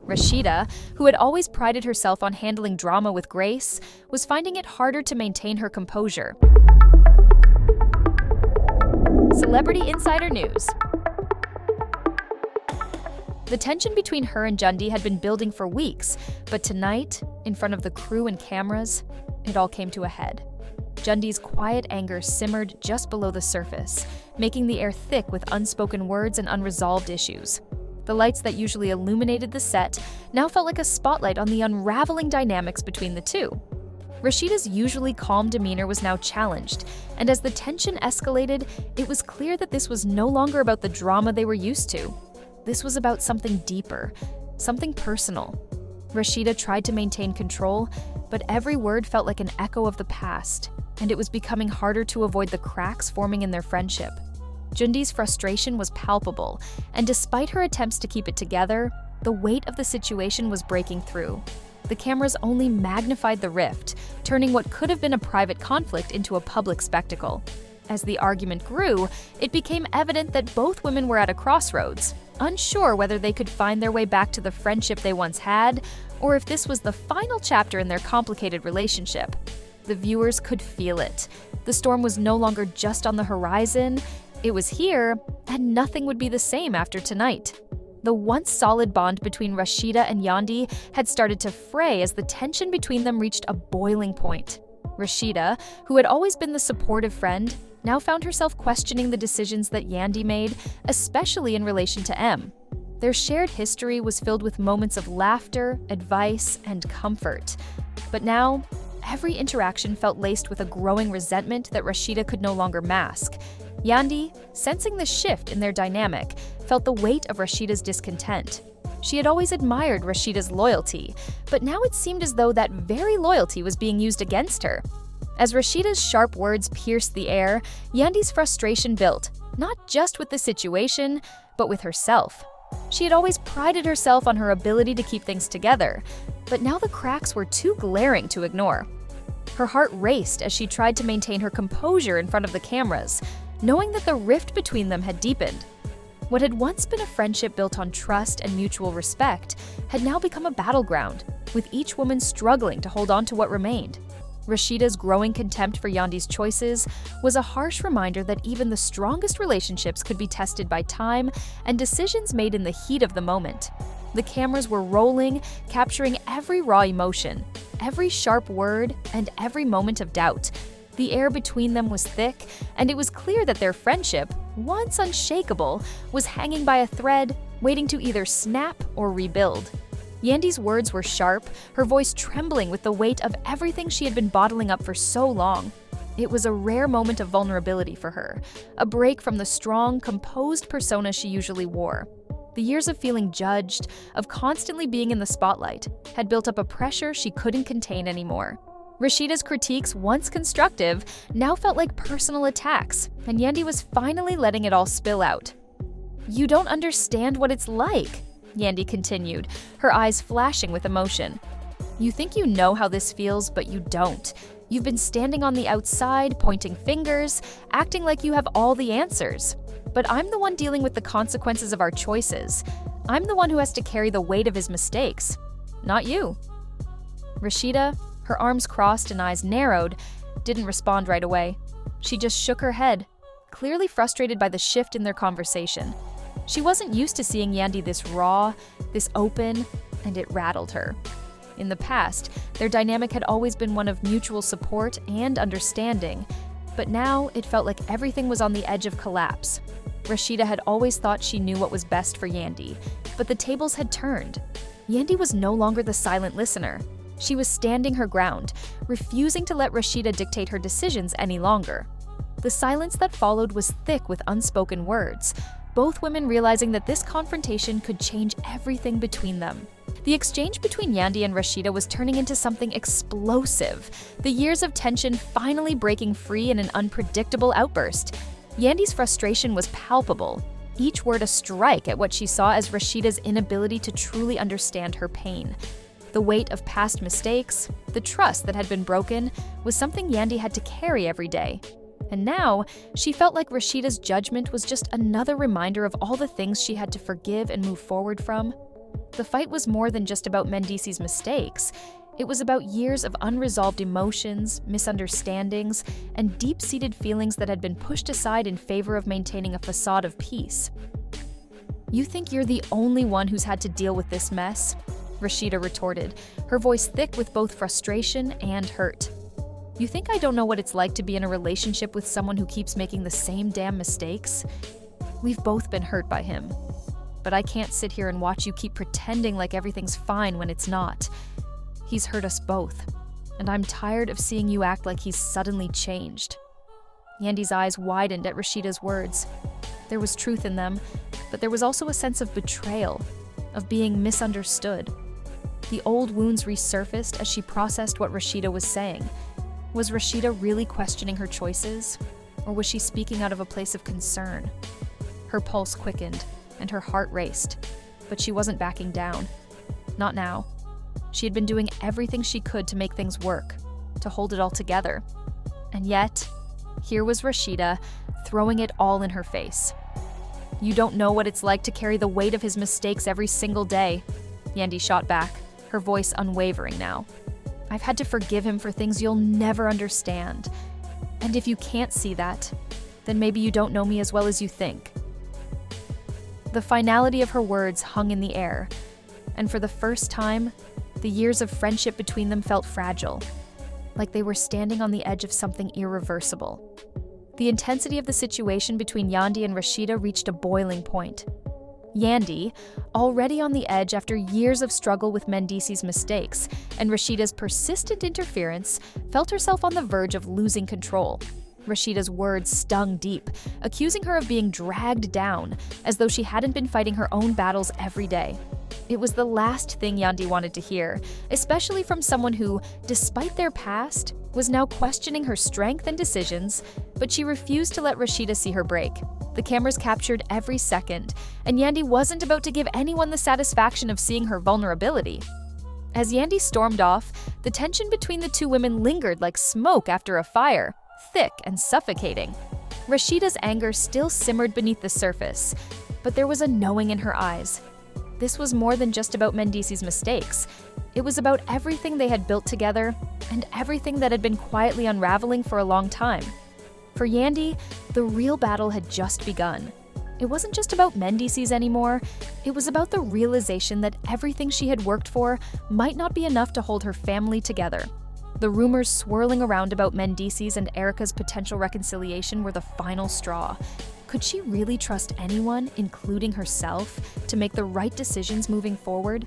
Rashida, who had always prided herself on handling drama with grace, was finding it harder to maintain her composure. Celebrity Insider News. The tension between her and Yandy had been building for weeks, but tonight, in front of the crew and cameras, it all came to a head. Yandy's quiet anger simmered just below the surface, making the air thick with unspoken words and unresolved issues. The lights that usually illuminated the set now felt like a spotlight on the unraveling dynamics between the two. Rashida's usually calm demeanor was now challenged, and as the tension escalated, it was clear that this was no longer about the drama they were used to. This was about something deeper, something personal. Rashida tried to maintain control, but every word felt like an echo of the past, and it was becoming harder to avoid the cracks forming in their friendship. Yandy's frustration was palpable, and despite her attempts to keep it together, the weight of the situation was breaking through. The cameras only magnified the rift, turning what could have been a private conflict into a public spectacle. As the argument grew, it became evident that both women were at a crossroads, unsure whether they could find their way back to the friendship they once had, or if this was the final chapter in their complicated relationship. The viewers could feel it. The storm was no longer just on the horizon, it was here, and nothing would be the same after tonight. The once solid bond between Rashida and Yandy had started to fray as the tension between them reached a boiling point. Rashida, who had always been the supportive friend, now found herself questioning the decisions that Yandy made, especially in relation to M. Their shared history was filled with moments of laughter, advice, and comfort. But now, every interaction felt laced with a growing resentment that Rashida could no longer mask. Yandy, sensing the shift in their dynamic, felt the weight of Rashida's discontent. She had always admired Rashida's loyalty, but now it seemed as though that very loyalty was being used against her. As Rashida's sharp words pierced the air, Yandy's frustration built, not just with the situation, but with herself. She had always prided herself on her ability to keep things together, but now the cracks were too glaring to ignore. Her heart raced as she tried to maintain her composure in front of the cameras, knowing that the rift between them had deepened. What had once been a friendship built on trust and mutual respect had now become a battleground, with each woman struggling to hold on to what remained. Rashida's growing contempt for Yandy's choices was a harsh reminder that even the strongest relationships could be tested by time and decisions made in the heat of the moment. The cameras were rolling, capturing every raw emotion, every sharp word, and every moment of doubt. The air between them was thick, and it was clear that their friendship, once unshakable, was hanging by a thread, waiting to either snap or rebuild. Yandy's words were sharp, her voice trembling with the weight of everything she had been bottling up for so long. It was a rare moment of vulnerability for her, a break from the strong, composed persona she usually wore. The years of feeling judged, of constantly being in the spotlight, had built up a pressure she couldn't contain anymore. Rashida's critiques, once constructive, now felt like personal attacks, and Yandy was finally letting it all spill out. "You don't understand what it's like," Yandy continued, her eyes flashing with emotion. "You think you know how this feels, but you don't. You've been standing on the outside, pointing fingers, acting like you have all the answers. But I'm the one dealing with the consequences of our choices. I'm the one who has to carry the weight of his mistakes, not you." Rashida, her arms crossed and eyes narrowed, didn't respond right away. She just shook her head, clearly frustrated by the shift in their conversation. She wasn't used to seeing Yandy this raw, this open, and it rattled her. In the past, their dynamic had always been one of mutual support and understanding, but now it felt like everything was on the edge of collapse. Rashida had always thought she knew what was best for Yandy, but the tables had turned. Yandy was no longer the silent listener. She was standing her ground, refusing to let Rashida dictate her decisions any longer. The silence that followed was thick with unspoken words, both women realizing that this confrontation could change everything between them. The exchange between Yandy and Rashida was turning into something explosive, the years of tension finally breaking free in an unpredictable outburst. Yandy's frustration was palpable, each word a strike at what she saw as Rashida's inability to truly understand her pain. The weight of past mistakes, the trust that had been broken, was something Yandy had to carry every day. And now, she felt like Rashida's judgment was just another reminder of all the things she had to forgive and move forward from. The fight was more than just about Mendici's mistakes. It was about years of unresolved emotions, misunderstandings, and deep-seated feelings that had been pushed aside in favor of maintaining a facade of peace. "You think you're the only one who's had to deal with this mess?" Rashida retorted, her voice thick with both frustration and hurt. "You think I don't know what it's like to be in a relationship with someone who keeps making the same damn mistakes? We've both been hurt by him. But I can't sit here and watch you keep pretending like everything's fine when it's not. He's hurt us both, and I'm tired of seeing you act like he's suddenly changed." Yandy's eyes widened at Rashida's words. There was truth in them, but there was also a sense of betrayal, of being misunderstood. The old wounds resurfaced as she processed what Rashida was saying. Was Rashida really questioning her choices, or was she speaking out of a place of concern? Her pulse quickened, and her heart raced, but she wasn't backing down. Not now. She had been doing everything she could to make things work, to hold it all together. And yet, here was Rashida, throwing it all in her face. "You don't know what it's like to carry the weight of his mistakes every single day," Yandy shot back, her voice unwavering now. "I've had to forgive him for things you'll never understand. And if you can't see that, then maybe you don't know me as well as you think." The finality of her words hung in the air, and for the first time, the years of friendship between them felt fragile, like they were standing on the edge of something irreversible. The intensity of the situation between Yandy and Rashida reached a boiling point. Yandy, already on the edge after years of struggle with Mendici's mistakes and Rashida's persistent interference, felt herself on the verge of losing control. Rashida's words stung deep, accusing her of being dragged down, as though she hadn't been fighting her own battles every day. It was the last thing Yandy wanted to hear, especially from someone who, despite their past, was now questioning her strength and decisions, but she refused to let Rashida see her break. The cameras captured every second, and Yandy wasn't about to give anyone the satisfaction of seeing her vulnerability. As Yandy stormed off, the tension between the two women lingered like smoke after a fire, thick and suffocating. Rashida's anger still simmered beneath the surface, but there was a knowing in her eyes. This was more than just about Mendici's mistakes. It was about everything they had built together and everything that had been quietly unraveling for a long time. For Yandy, the real battle had just begun. It wasn't just about Mendici's anymore. It was about the realization that everything she had worked for might not be enough to hold her family together. The rumors swirling around about Mendici's and Erica's potential reconciliation were the final straw. Could she really trust anyone, including herself, to make the right decisions moving forward?